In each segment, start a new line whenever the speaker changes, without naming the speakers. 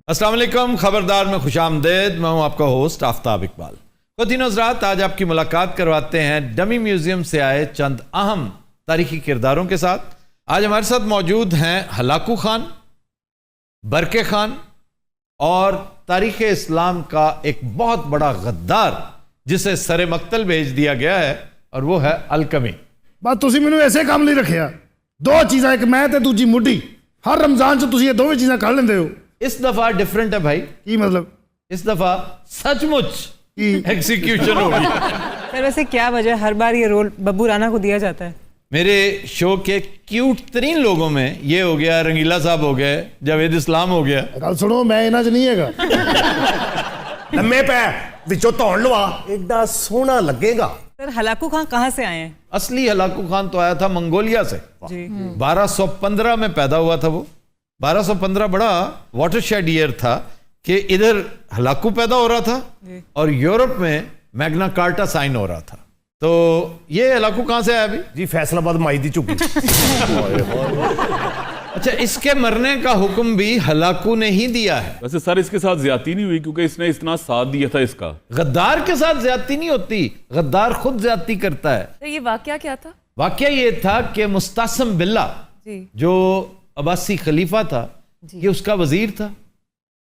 السلام علیکم، خبردار میں خوش آمدید. میں ہوں آپ کا ہوسٹ آفتاب اقبال. خواتین و حضرات، آج آپ کی ملاقات کرواتے ہیں ڈمی میوزیم سے آئے چند اہم تاریخی کرداروں کے ساتھ. آج ہمارے ساتھ موجود ہیں ہلاکو خان، برکے خان اور تاریخ اسلام کا ایک بہت بڑا غدار جسے سر مقتل بھیج دیا گیا ہے، اور وہ ہے الکمی.
بس تسی مینوں ایسے کام نہیں رکھیا. دو چیزاں، ایک میں تے دوجی مڈی. ہر رمضان چ تسی یہ دوویں چیزاں کر لیندے ہو.
اس دفعہ ڈیفرنٹ ہے بھائی.
کی مطلب؟
اس دفعہ سچ مچ ایکسیکیوشن ہوگی.
سر ویسے کیا وجہ ہر بار یہ رول ببو رانا کو دیا جاتا ہے؟
میرے شو کے کیوٹ ترین لوگوں میں یہ ہو گیا، رنگیلا صاحب ہو گئے، جاوید اسلام ہو گیا.
گل سنو، میں انہاں چ نہیں ہے گا.
لمے پے وچوں دھون لوا، ایڈا سونا لگے گا.
سر ہلاکو خان کہاں سے آئے ہیں؟
اصلی ہلاکو خان تو آیا تھا منگولیا سے.
جی
1215 میں پیدا ہوا تھا وہ. 1215 بڑا واٹر شیڈ ایئر تھا کہ ادھر ہلاکو پیدا ہو رہا تھا اور یورپ میں میگنا کارٹا سائن ہو رہا تھا. تو یہ ہلاکو کہاں سے آیا ابھی؟
جی فیصل آباد مائی دی چکی.
اچھا، اس کے مرنے کا حکم بھی ہلاکو نے ہی دیا ہے.
ویسے سر اس کے ساتھ زیادتی نہیں ہوئی کیونکہ اس نے اتنا ساتھ دیا تھا اس کا.
غدار کے ساتھ زیادتی نہیں ہوتی، غدار خود زیادتی کرتا ہے.
تو یہ واقعہ کیا تھا؟
واقعہ یہ تھا کہ مستعصم باللہ
جی
جو عباسی خلیفہ تھا، یہ اس کا وزیر تھا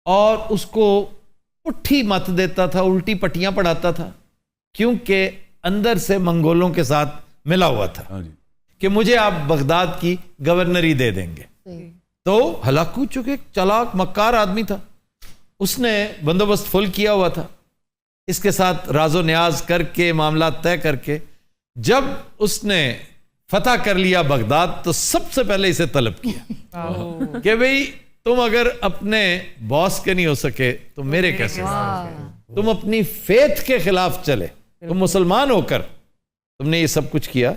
اور اس کو پٹھی مت دیتا تھا، الٹی پٹیاں پڑھاتا تھا، کیونکہ اندر سے منگولوں کے ساتھ ملا ہوا تھا
ہاں جی.
کہ مجھے آپ بغداد کی گورنری دے دیں گے. تو ہلاکو چونکہ ایک چالاک مکار آدمی تھا، اس نے بندوبست فل کیا ہوا تھا. اس کے ساتھ راز و نیاز کر کے معاملات طے کر کے جب اس نے فتح کر لیا بغداد تو سب سے پہلے اسے طلب کیا کہ بھئی تم اگر اپنے باس کے نہیں ہو سکے تو میرے کیسے؟ تم اپنی فیتھ کے خلاف چلے، تم مسلمان ہو کر تم نے یہ سب کچھ کیا،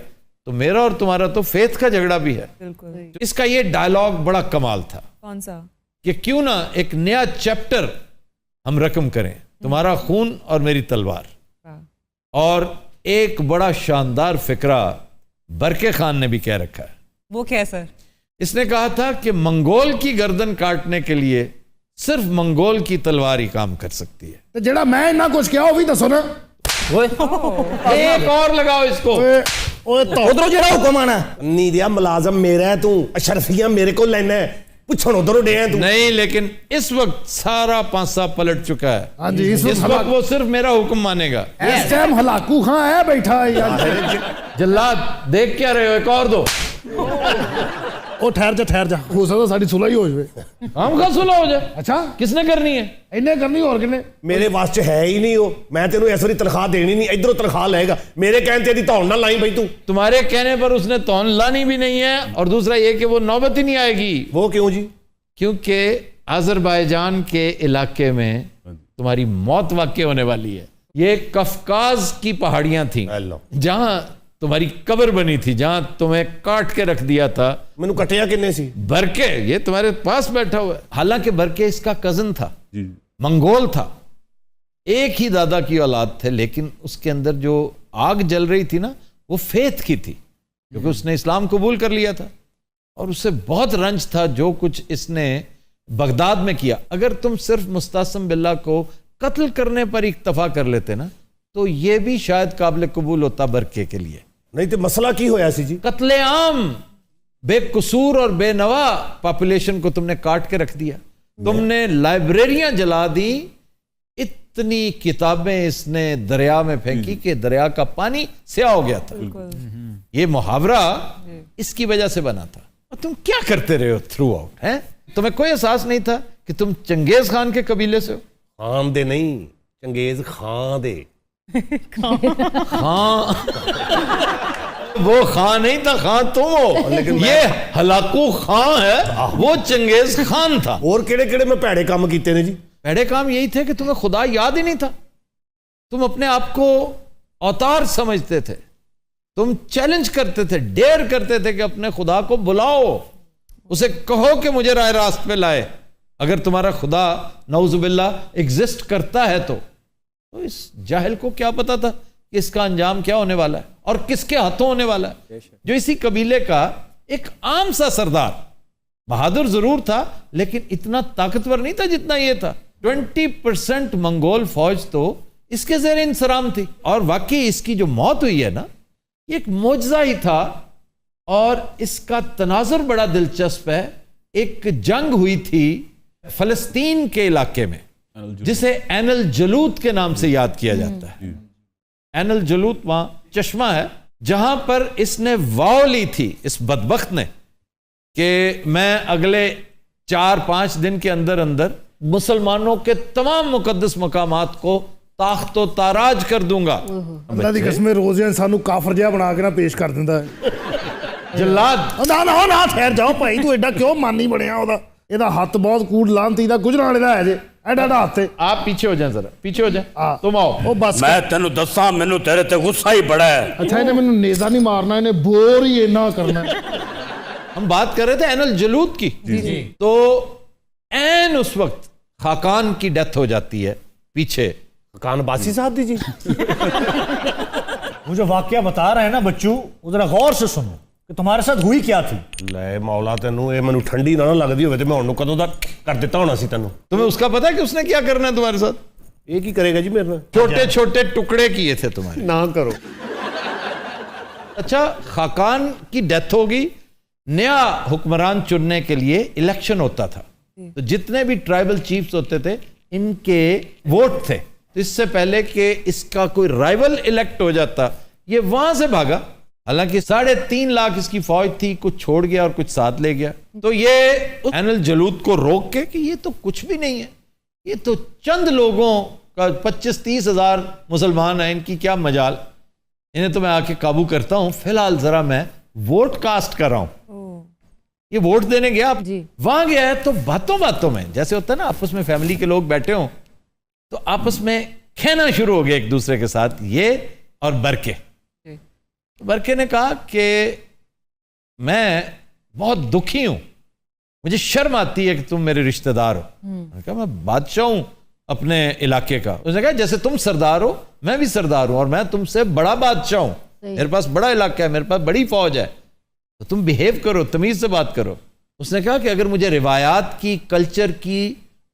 تو میرا اور تمہارا تو فیتھ کا جھگڑا بھی ہے.
بالکل.
اس کا یہ ڈائلاگ بڑا کمال تھا
کون سا؟
کہ کیوں نہ ایک نیا چیپٹر ہم رقم کریں، تمہارا خون اور میری تلوار. اور ایک بڑا شاندار فقرہ برکے خان نے بھی کہہ رکھا ہے.
وہ کیا ہے سر؟
اس نے کہا تھا کہ منگول کی گردن کاٹنے کے لیے صرف منگول کی تلوار ہی کام کر سکتی ہے.
تے جڑا میں انہاں کچھ کیا وہ بھی دسو نا.
ایک اور لگاؤ اس کو.
اوے تو ادھر جڑا حکم آنا نی دیا ملازم میرا ہے، تو اشرفیاں میرے کو لینا ہے، پوچھن ادھر ڈے ہیں تو.
نہیں، لیکن اس وقت سارا پانسا پلٹ چکا ہے.
ہاں جی،
اس وقت وہ صرف میرا حکم مانے گا.
اس ٹائم ہلاکو خان آیا بیٹھا ہے یار.
جلاد دیکھ کیا رہے ہو؟ ایک اور دو.
او ٹھہر جا، ہو سکتا ساڈی صلح ہی ہو جائے.
ہم کا سلح ہو جائے.
اچھا
کس نے کرنی ہے؟
انہیں کرنی اور کنے؟
میرے واسطے ہے ہی نہیں ہو. میں تینوں اس واری تنخواہ دینی نہیں، ادھروں تنخواہ لے گا. میرے کہنے تے دھون نہ لائی بھائی تو.
تمہارے کہنے پر اس نے تون لانی بھی نہیں ہے، اور دوسرا یہ کہ وہ نوبت ہی نہیں آئے گی.
وہ کیوں جی؟
کیونکہ آذربائیجان کے علاقے میں تمہاری موت واقع ہونے والی ہے. یہ کفکاز کی پہاڑیاں تھیں جہاں تمہاری قبر بنی تھی، جہاں تمہیں کاٹ کے رکھ دیا تھا.
مینوں کٹیا کنے سی؟
برکے یہ تمہارے پاس بیٹھا ہوا ہے. حالانکہ برکے اس کا کزن تھا،
جی
منگول تھا، ایک ہی دادا کی اولاد تھے، لیکن اس کے اندر جو آگ جل رہی تھی نا وہ فیتھ کی تھی، کیونکہ اس نے اسلام قبول کر لیا تھا اور اسے بہت رنج تھا جو کچھ اس نے بغداد میں کیا. اگر تم صرف مستعصم باللہ کو قتل کرنے پر اکتفا کر لیتے نا تو یہ بھی شاید قابل قبول ہوتا برکے کے لیے.
نہیں تو مسئلہ کی ہویا سی جی؟
قتل عام، بے قصور اور بے نوا پاپولیشن کو تم نے کاٹ کے رکھ دیا. تم نے لائبریریاں جلا دی، اتنی کتابیں اس نے دریا میں پھینکی کہ دریا کا پانی سیاہ ہو گیا تھا. یہ محاورہ اس کی وجہ سے بنا تھا. اور تم کیا کرتے رہے ہو تھرو آؤٹ؟ ہیں تمہیں کوئی احساس نہیں تھا کہ تم چنگیز خان کے قبیلے سے ہو؟
خان دے نہیں، چنگیز خان دے.
خان وہ خان نہیں تھا، خان تم ہو. لیکن یہ ہلاکو خان ہے، وہ چنگیز خان تھا.
اور کیڑے کیڑے میں پیڑے کام کیتے نے جی؟
پیڑے کام یہی تھے کہ تمہیں خدا یاد ہی نہیں تھا. تم اپنے آپ کو اوتار سمجھتے تھے، تم چیلنج کرتے تھے، ڈیئر کرتے تھے کہ اپنے خدا کو بلاؤ، اسے کہو کہ مجھے راہ راست پہ لائے. اگر تمہارا خدا نعوذ باللہ ایگزسٹ کرتا ہے تو اس جاہل کو کیا پتا تھا کہ اس کا انجام کیا ہونے والا ہے اور کس کے ہاتھوں ہونے والا ہے. جو اسی قبیلے کا ایک عام سا سردار बहादुर जरूर था लेकिन इतना ताकतवर नहीं था जितना ये था। 20% मंगोल फौज तो इसके ज़ेर इंसराम थी। और वाकई इसकी जो मौत हुई है ना, ये एक मोजज़ा ही था। और इसका तनाजुर बड़ा दिलचस्प है। एक जंग हुई थी फलस्तीन के इलाके में जिसे ऐन अल जलूत के नाम से याद किया जाता है। ऐन अल जलूत वहां चश्मा है जहां पर इसने वाव ली थी इस बदबख्त ने कि मैं अगले 4-5 दिन के अंदर अंदर मुसलमानों के तमाम मुकद्दस मकामात को ताख्तो ताराज कर दूंगा।
ਅੱਲਾ ਦੀ ਕਸਮ ਰੋਜ਼ਿਆਂ ਸਾਨੂੰ ਕਾਫਰ ਜਿਹਾ ਬਣਾ ਕੇ ਨਾ ਪੇਸ਼ ਕਰ ਦਿੰਦਾ ਹੈ।
जल्लाद
ਨਾ ਠਹਿਰ ਜਾਓ ਭਾਈ, ਤੂੰ ਐਡਾ ਕਿਉਂ ਮਾਨੀ ਬਣਿਆ ਉਹਦਾ? ਇਹਦਾ ਹੱਥ ਬਹੁਤ ਕੂੜ ਲਾਂਤੀ ਦਾ ਗੁਜਰਾਂ ਵਾਲੇ ਦਾ ਹੈ ਜੇ, ਐਡਾ ਹੱਥ ਹੈ।
आप पीछे हो जाए, जरा पीछे हो जाए, तुम आओ।
ਉਹ ਬਸ
ਮੈਂ ਤੈਨੂੰ ਦੱਸਾਂ ਮੈਨੂੰ ਤੇਰੇ ਤੇ ਗੁੱਸਾ ਹੀ ਬੜਾ ਹੈ।
ਅੱਛਾ ਇਹਨੇ ਮੈਨੂੰ ਨੇਜ਼ਾ ਨਹੀਂ ਮਾਰਨਾ, ਇਹਨੇ ਬੋਰ ਹੀ ਇੰਨਾ ਕਰਨਾ ਹੈ।
हम बात कर रहे थे ऐन अल जलूत की। तो ऐन उस वक्त खाकान की डेथ हो जाती है पीछे।
कान बासी साहब दी जी
वो जो वाकया बता रहे हैं ना बच्चू, वो जरा गौर से सुनो कि तुम्हारे साथ हुई क्या थी।
ਲੈ ਮੌਲਾ ਤੈਨੂੰ ਇਹ ਮੈਨੂੰ ਠੰਡੀ ਨਾ ਲੱਗਦੀ ਹੋਵੇ ਤੇ ਮੈਂ ਹੁਣ ਨੂੰ ਕਦੋਂ ਦਾ ਕਰ ਦਿੱਤਾ ਹੋਣਾ ਸੀ ਤੈਨੂੰ।
तुम्हें उसका पता है कि उसने क्या करना है तुम्हारे साथ?
ਇਹ ਕੀ ਕਰੇਗਾ ਜੀ ਮੇਰੇ ਨਾਲ?
छोटे छोटे टुकड़े किए थे तुम्हारे।
ਨਾ ਕਰੋ।
अच्छा, खाकान की डेथ होगी, नया हुक्मरान चुनने के लिए इलेक्शन होता था। तो जितने भी ट्राइबल चीफ्स होते थे इनके वोट थे। तो इससे पहले कि इसका कोई राइवल इलेक्ट हो जाता, ये वहां से भागा। हालांकि 3.5 लाख इसकी फौज थी, कुछ छोड़ गया और कुछ साथ ले गया। तो ये ऐन अल जलूत को रोक के कि ये तो कुछ भी नहीं है, ये तो चंद लोगों का 25-30 हजार मुसलमान हैं, इनकी क्या मजाल, इन्हें तो मैं आके काबू करता हूं। फिलहाल जरा मैं वोट कास्ट कर रहा हूं। ये वोट देने गया, वहां गया है तो बातों बातों में जैसे होता है ना, आपस में फैमिली के लोग बैठे हों तो आपस में कहना शुरू हो गया एक दूसरे के साथ, ये और बरके। बरके ने कहा कि मैं बहुत दुखी हूं, मुझे शर्म आती है कि तुम मेरे रिश्तेदार हो। मैंने कहा मैं बादशाह हूं अपने इलाके का। उसने कहा जैसे तुम सरदार हो मैं भी सरदार हूं और मैं तुमसे बड़ा बादशाह हूं, मेरे पास बड़ा इलाका है, मेरे पास बड़ी फौज है, तो तुम बिहेव करो, तमीज से बात करो। उसने कहा कि अगर मुझे रिवायात की, कल्चर की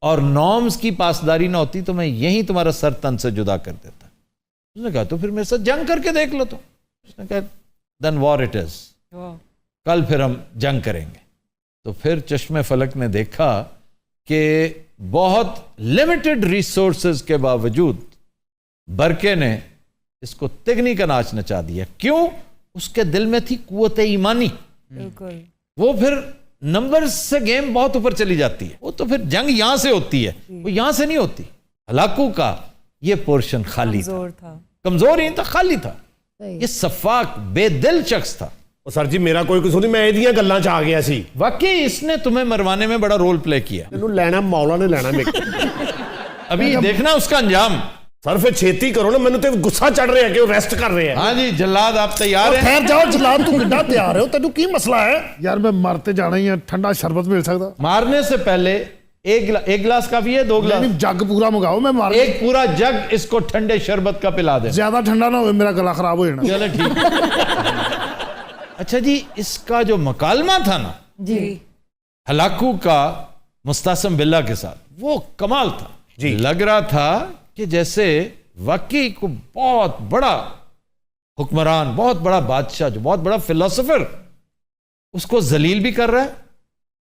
और नॉर्म्स की पासदारी ना होती तो मैं यहीं तुम्हारा सर तन से जुदा कर देता। उसने कहा तो फिर मेरे साथ जंग करके देख लो। तो उसने कहा देन वॉर इट इज, कल फिर हम जंग करेंगे। तो फिर चश्मे फलक ने देखा कि बहुत लिमिटेड रिसोर्सेज के बावजूद बरके ने इसको तिगनी का नाच नचा दिया। क्यों? उसके दिल में थी कुव्वत ईमानी।
बिल्कुल।
वो फिर नंबर्स से गेम बहुत ऊपर चली जाती है। वो तो फिर जंग यहां से होती है, वो यहां से नहीं होती। हलाकू का ये पोर्शन खाली था, कमजोर ही था, खाली था। ये सफाक बेदिल शख्स था।
ਉਹ ਸਰ ਜੀ ਮੇਰਾ ਕੋਈ ਕਸੂਰ ਨਹੀਂ, ਮੈਂ ਇਹਦੀਆਂ ਗੱਲਾਂ 'ਚ ਆ ਗਿਆ ਸੀ।
वाकई इसने तुम्हें मरवाने में बड़ा रोल प्ले किया।
ਤੈਨੂੰ ਲੈਣਾ ਮੌਲਾ ਨੇ ਲੈਣਾ ਮੇਰੇ।
अभी देखना उसका अंजाम।
ਸਰ ਫਿਰ ਛੇਤੀ ਕਰੋ ਨਾ, ਮੈਨੂੰ ਤੇ ਗੁੱਸਾ ਚੜ ਰਿਹਾ ਕਿ ਉਹ ਰੈਸਟ ਕਰ ਰਹੇ ਆ।
हाँ जी जल्लाद आप तैयार हैं?
ਠਹਿਰ ਜਾਓ ਜਲਾਦ, ਤੂੰ ਕਿੱਡਾ ਤਿਆਰ ਹੋ? ਤੈਨੂੰ ਕੀ ਮਸਲਾ ਹੈ ਯਾਰ? ਮੈਂ ਮਰ ਤੇ ਜਾਣਾ ਹੀ ਆ, ਠੰਡਾ ਸ਼ਰਬਤ ਮਿਲ ਸਕਦਾ?
मारने से पहले एक गिलास काफी है, 2 गिलास?
ਨਹੀਂ ਜੱਗ ਪੂਰਾ ਮੰਗਾਓ, ਮੈਂ ਮਾਰ।
एक पूरा जग इसको ठंडे शरबत का पिला दे।
ਜ਼ਿਆਦਾ ਠੰਡਾ ਨਾ ਹੋਵੇ, ਮੇਰਾ ਗਲਾ ਖਰਾਬ ਹੋ ਜਾਣਾ।
चलो ठीक। अच्छा जी, इसका जो मकालमा था ना
जी,
हलाकू का मुस्तासम बिल्ला के साथ, वो कमाल था जी। लग रहा था कि जैसे वाकई को बहुत बड़ा हुक्मरान, बहुत बड़ा बादशाह, जो बहुत बड़ा फिलोसोफर, उसको जलील भी कर रहा है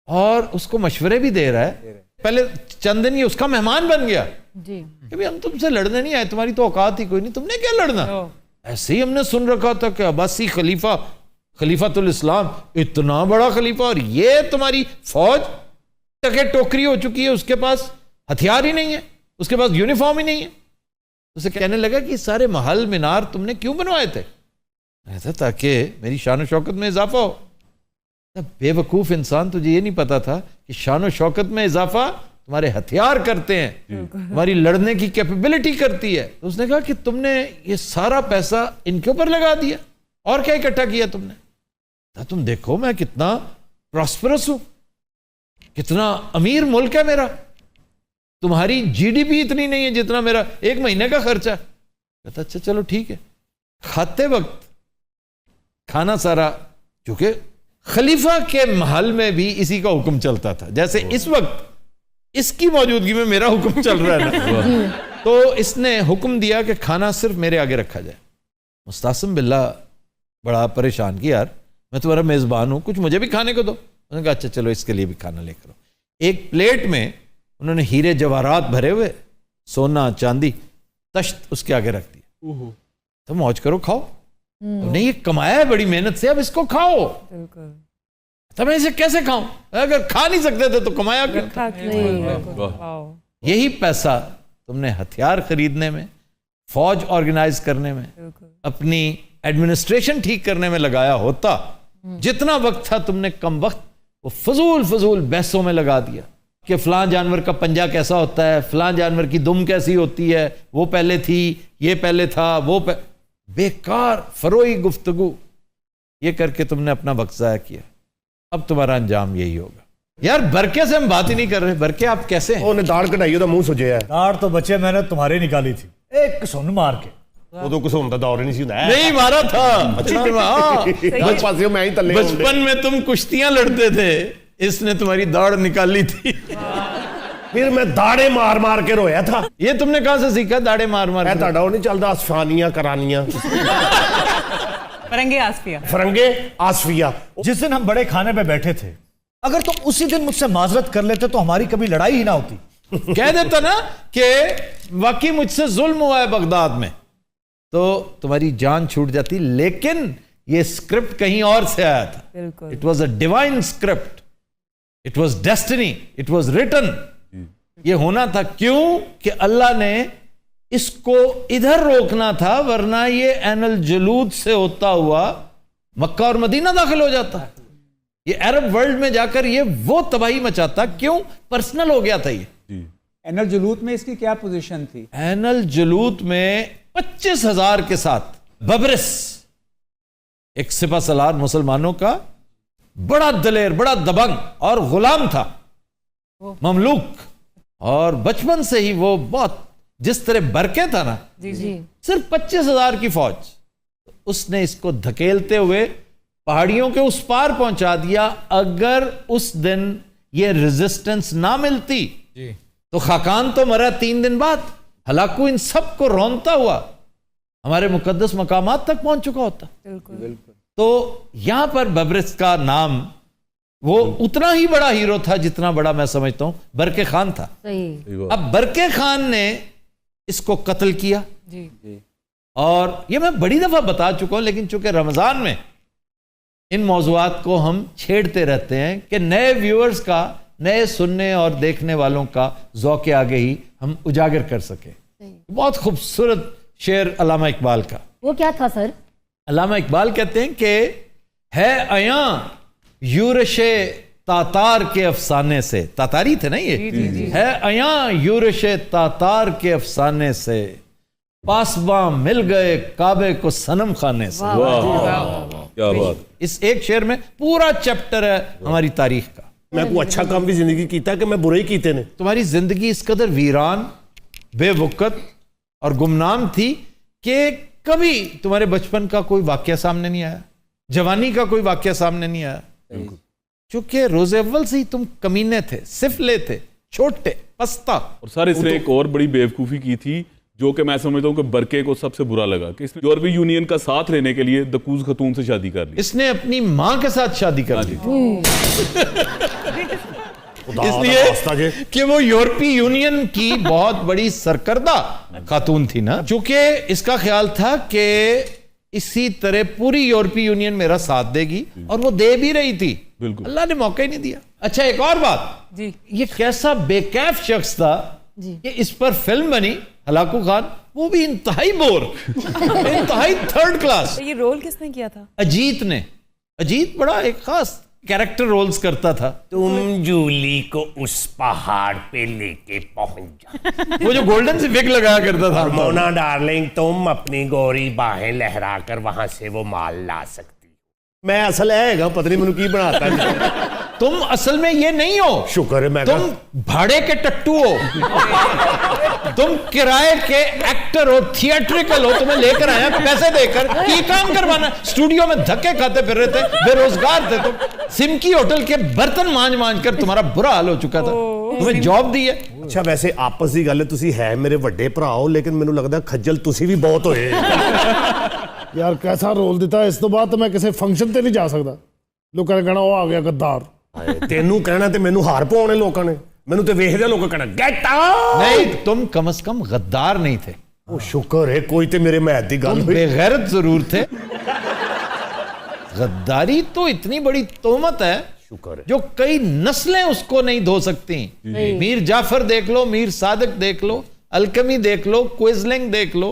और उसको मशवरे भी दे रहा है। पहले चंद दिन ये उसका मेहमान बन गया
जी,
कि भाई हम तुमसे लड़ने नहीं आए, तुम्हारी तो औकात ही कोई नहीं, तुमने क्या लड़ना। ऐसे ही हमने सुन रखा था कि अब्बासी खलीफा, खलीफातुल इस्लाम, इतना बड़ा खलीफा, और ये तुम्हारी फौज टके टोकरी हो चुकी है, उसके पास हथियार ही नहीं है, उसके पास यूनिफॉर्म ही नहीं है। उसे कहने लगा कि सारे महल मीनार तुमने क्यों बनवाए थे? ऐसा ताकि मेरी शान शौकत में इजाफा हो। बेवकूफ इंसान, तुझे ये नहीं पता था कि शान शौकत में इजाफा तुम्हारे हथियार करते हैं, तुम्हारी लड़ने की कैपेबिलिटी करती है। तो उसने कहा कि तुमने ये सारा पैसा इनके ऊपर लगा दिया, और क्या इकट्ठा किया तुमने? तो तुम देखो मैं कितना प्रॉस्परस हूं, कितना अमीर मुल्क है मेरा, तुम्हारी जीडीपी इतनी नहीं है जितना मेरा 1 महीने का खर्चा। कहता अच्छा चलो ठीक है। खाते वक्त खाना सारा, चूंकि खलीफा के महल में भी इसी का हुक्म चलता था, जैसे इस वक्त इसकी मौजूदगी में मेरा हुक्म चल रहा है ना। तो इसने हुक्म दिया कि खाना सिर्फ मेरे आगे रखा जाए। मुस्तासिम बिल्ला बड़ा परेशान कि यार मैं तुम्हारा मेज़बान हूं, कुछ मुझे भी खाने को दो। उन्होंने कहा अच्छा चलो इसके लिए भी खाना लेकर आओ। एक प्लेट में उन्होंने हीरे जवाहरात भरे हुए, सोना चांदी, तश्त उसके आगे रख दिया। तो मौज करो, खाओ। तो नहीं, ये कमाया है बड़ी मेहनत से, अब इसको खाओ।
बिल्कुल।
तो मैं इसे कैसे खाऊं? अगर खा नहीं सकते थे तो कमाया क्यों?
वाओ।
यही पैसा तुमने हथियार खरीदने में, फौज ऑर्गेनाइज करने में, अपनी एडमिनिस्ट्रेशन ठीक करने में लगाया होता। जितना वक्त था तुमने कम वक्त वो फजूल बहसों में लगा दिया कि फलां जानवर का पंजा कैसा होता है, फलां जानवर की दुम कैसी होती है, वो पहले थी, ये पहले था, बेकार फरोई गुफ्तगू ये करके तुमने अपना वक्त जाया किया। अब तुम्हारा अंजाम यही होगा। यार बरके से हम बात ही नहीं कर रहे। बरके आप कैसे हैं?
ਉਹਨੇ ਦਾੜ ਕਢਾਈ ਉਹਦਾ ਮੂੰਹ ਸੁਜਿਆ
दाढ़ तो बच्चे मैंने तुम्हारी निकाली थी, एक सुन मार के।
ਉਦੋਂ ਕੁਛ ਹੁੰਦਾ ਦੌਰ ਹੀ ਨਹੀਂ ਸੀ ਹੁੰਦਾ
नहीं मारा था। हाँ,
ਇੱਕ ਪਾਸੇ ਮੈਂ ਹੀ ਥੱਲੇ
बचपन में तुम कुश्तियां लड़ते थे, इसने तुम्हारी दाढ़ निकाली थी।
ਫਿਰ ਮੈਂ ਦਾੜੇ ਮਾਰ ਮਾਰ ਕੇ ਰੋਇਆ था।
ये तुमने कहां से सीखा दाढ़े मार मार
ਇਹ
के?
ਤੁਹਾਡਾ ਉਹ ਨਹੀਂ ਚੱਲਦਾ ਅਸਫਾਨੀਆਂ ਕਰਾਨੀਆਂ
फरंगे आसफिया।
ਫਰੰਗੇ ਆਸਫੀਆ
जिस दिन हम बड़े खाने पे बैठे थे, अगर तुम उसी दिन मुझसे माजरत कर लेते तो हमारी कभी लड़ाई ही ना होती।
कह देता ना कि वाकई मुझसे जुल्म हुआ है बगदाद में, तो तुम्हारी जान छूट जाती। लेकिन ये स्क्रिप्ट कहीं और से आया था।
बिल्कुल।
It was a divine script, it was destiny, it was written. ये होना था। क्यों? कि अल्लाह ने इसको इधर रोकना था, वरना ये एनल जलूद से होता हुआ मक्का और मदीना दाखिल हो जाता। ये अरब वर्ल्ड में जाकर ये वो तबाही मचाता। क्यों? पर्सनल हो गया था ये।
एनल जुलूत में इसकी क्या पोजीशन थी?
एनल जलूत में 25,000 के साथ बबरिस, एक सिपा सलार मुसलमानों का, बड़ा दलेर, बड़ा दबंग और गुलाम था, ममलूक। और बचपन से ही वो बहुत, जिस तरह बरके था ना, सिर्फ 25,000 की फौज, उसने इसको धकेलते हुए पहाड़ियों के उस पार पहुंचा दिया। अगर उस दिन ये रेजिस्टेंस ना मिलती तो खाकान तो मरा 3 दिन बाद, हलाकू इन सब को रौंदता हुआ हमारे मुकद्दस मकामात तक पहुंच चुका होता। तो यहां पर बबरिस का नाम, वो उतना ही बड़ा हीरो था जितना बड़ा मैं समझता हूं बरके खान था। अब बरके खान ने इसको कत्ल किया। और ये मैं बड़ी दफा बता चुका हूं, लेकिन चूंकि रमजान में इन मौजुआत को हम छेड़ते रहते हैं कि नए व्यूअर्स का, नए सुनने और देखने वालों का ज़ौक़ आगे ही हम उजागर कर सके। बहुत खूबसूरत शेर अल्लामा इकबाल का।
वो क्या था सर?
अल्लामा इकबाल कहते हैं कि है अयां यूरशे तातार के अफसाने से, तातारी थे ना ये, है अयां यूरशे तातार के अफसाने से, पासबा मिल गए काबे को सनम खाने से।
क्या बात।
इस एक शेर में पूरा चैप्टर है हमारी तारीख का।
मैं कोई अच्छा काम भी जिंदगी कीता कि मैं बुरे ही कीते ने।
तुम्हारी जिंदगी इस कदर वीरान, बेवकत और गुमनाम थी कि कभी तुम्हारे बचपन का कोई वाकया सामने नहीं आया, जवानी का कोई वाकया सामने नहीं आया। क्योंकि रोज़े अव्वल से ही तुम कमीने थे, सिफले थे, छोटे, पस्ता।
और सर इसने एक और बड़ी बेवकूफ़ी की थी जो कि मैं समझता हूँ कि बरके को सबसे बुरा लगा कि इसने यूरोपीय यूनियन का साथ लेने के लिए दकूज खतून से शादी कर ली।
इसने अपनी मां के साथ शादी कर ली, इसलिए कि वो यूरोपीय यूनियन की बहुत बड़ी सरकर्दा खातून थी ना। चूंकि इसका ख्याल था कि इसी तरह पूरी यूरोपीय यूनियन मेरा साथ देगी, और वो दे भी रही थी।
बिल्कुल।
अल्लाह ने मौका ही नहीं दिया। अच्छा एक और बात
जी,
ये कैसा बेकैफ शख्स था कि इस पर फिल्म बनी हलाकू खान, वो भी इंतहाई बोर, इंतहाई थर्ड क्लास।
ये रोल किसने किया था?
अजीत ने। अजीत बड़ा एक खास कैरेक्टर रोल्स करता था।
तुम जूली को उस पहाड़ पे लेके पहुंच जा।
वो जो गोल्डन सी विग लगाया करता था।
मोना डार्लिंग, तुम अपनी गोरी बाहें लहराकर वहां से वो माल ला सकती।
मैं असल हैगा पता नहीं मैनू की बनाता
तुम असल में ये नहीं हो,
शुक्र है मैं
तुम भाड़े के टट्टू हो, तुम किराए के एक्टर हो, थिएट्रिकल हो, तुम्हें लेकर आया पैसे देकर कि ये काम करवाना। स्टूडियो में धक्के खाते फिर रहे थे, बेरोजगार थे तुम, सिमकी होटल के बर्तन मांझ मांझ कर तुम्हारा बुरा हाल हो चुका था, तुम्हें जॉब दी है।
ਅੱਛਾ ਵੈਸੇ ਆਪਸ ਦੀ ਗੱਲ ਹੈ, ਤੁਸੀਂ ਹੈ ਮੇਰੇ ਵੱਡੇ ਭਰਾ ਹੋ, ਲੇਕਿਨ ਮੈਨੂੰ ਲੱਗਦਾ ਖੱਜਲ ਤੁਸੀਂ ਵੀ ਬਹੁਤ ਹੋਏ।
ਯਾਰ ਕੈਸਾ ਰੋਲ ਦਿੱਤਾ, ਇਸ ਤੋਂ ਬਾਅਦ ਤਾਂ ਮੈਂ ਕਿਸੇ ਫੰਕਸ਼ਨ ਤੇ ਨਹੀਂ ਜਾ ਸਕਦਾ, ਲੋਕਾਂ ਨੇ ਕਹਿਣਾ ਉਹ ਆ ਗਿਆ ਗੱਦਾਰ।
ਹਾਏ, ਤੈਨੂੰ ਕਹਿਣਾ ਤੇ ਮੈਨੂੰ ਹਾਰ ਪਾਉਣੇ ਲੋਕਾਂ ਨੇ, ਮੈਨੂੰ ਤੇ ਵੇਖਦੇ ਲੋਕਾਂ ਕਹਿਣਾ ਗੈਟ ਆਊਟ।
नहीं, तुम कम से कम गद्दार नहीं थे,
ਉਹ ਸ਼ੁਕਰ ਹੈ ਕੋਈ ਤੇ ਮੇਰੇ ਮਹਿਤ ਦੀ ਗੱਲ
तुम
ਹੋਈ।
बेगैरत जरूर थे। गद्दारी तो इतनी बड़ी तोहमत है
शुक्र है।
जो कई नस्लें उसको नहीं धो सकती। मीर जाफर देख लो, मीर सादिक देख लो, अलकमी देख लो, क्विजलिंग देख लो,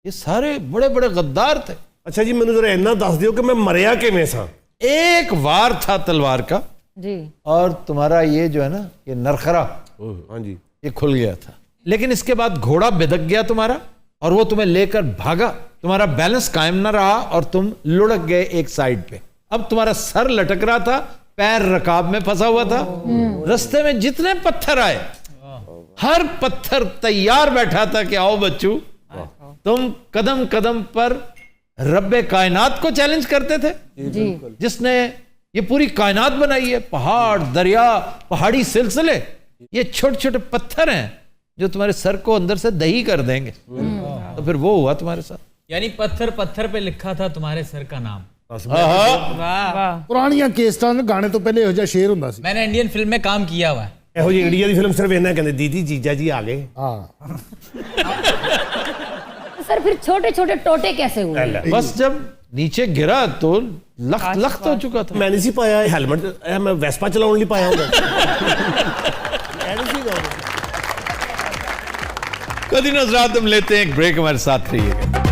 ये सारे बड़े बड़े गद्दार थे।
ਅੱਛਾ ਜੀ ਮੈਨੂੰ ਜ਼ਰਾ ਇੰਨਾ ਦੱਸ ਦਿਓ ਕਿ ਮੈਂ ਮਰਿਆ ਕਿਵੇਂ ਸਾਂ।
एक वार था तलवार का
जी
और तुम्हारा ये जो है ना, ये नरखरा
हाँ जी।
ये खुल गया था, लेकिन इसके बाद घोड़ा बिदक गया तुम्हारा और वो तुम्हें लेकर भागा, तुम्हारा बैलेंस कायम ना रहा और तुम लुढ़क गए एक साइड पे। अब तुम्हारा सर लटक रहा था, पैर रकाब में फंसा हुआ था, रास्ते में जितने पत्थर आए हर पत्थर तैयार बैठा था कि आओ बच्चू, तुम कदम कदम पर रब्बे कायनात को चैलेंज करते थे,
जी
जिसने ये पूरी कायनात बनाई है, पहाड़, दरिया, पहाड़ी सिलसिले, ये छोटे छोटे पत्थर हैं जो तुम्हारे सर को अंदर से दही कर देंगे। तो फिर वो हुआ तुम्हारे साथ।
यानी पत्थर पत्थर पे लिखा था तुम्हारे सर का नाम।
ਪੁਰਾਣੀਆਂ ਕੇਸਟਾਂ ਦੇ ਗਾਣੇ ਤੋਂ ਪਹਿਲੇ ਇਹੋ ਜਿਹਾ ਸ਼ੇਰ ਹੁੰਦਾ ਸੀ।
मैंने इंडियन फिल्म में काम किया हुआ है।
ਇਹੋ ਜਿਹੀ ਇੰਡੀਆ ਦੀ ਫਿਲਮ ਸਿਰਫ ਇਹਨਾਂ ਕਹਿੰਦੇ ਦੀਦੀ ਜੀਜਾ ਜੀ ਆ ਗਏ।
ਹਾਂ
सर फिर छोटे छोटे टोटे कैसे हुए?
बस जब नीचे गिरा तो लख्त लख्त हो चुका था।
ਮੈਂ ਨਹੀਂ ਸੀ ਪਾਇਆ ਹੈਲਮਟ, ਮੈਂ ਵੈਸਪਾ ਚਲਾਉਣ ਲਈ ਪਾਇਆ ਹੁੰਦਾ।
कदी नजरात हम लेते हैं एक ब्रेक, हमारे साथ रहिएगा।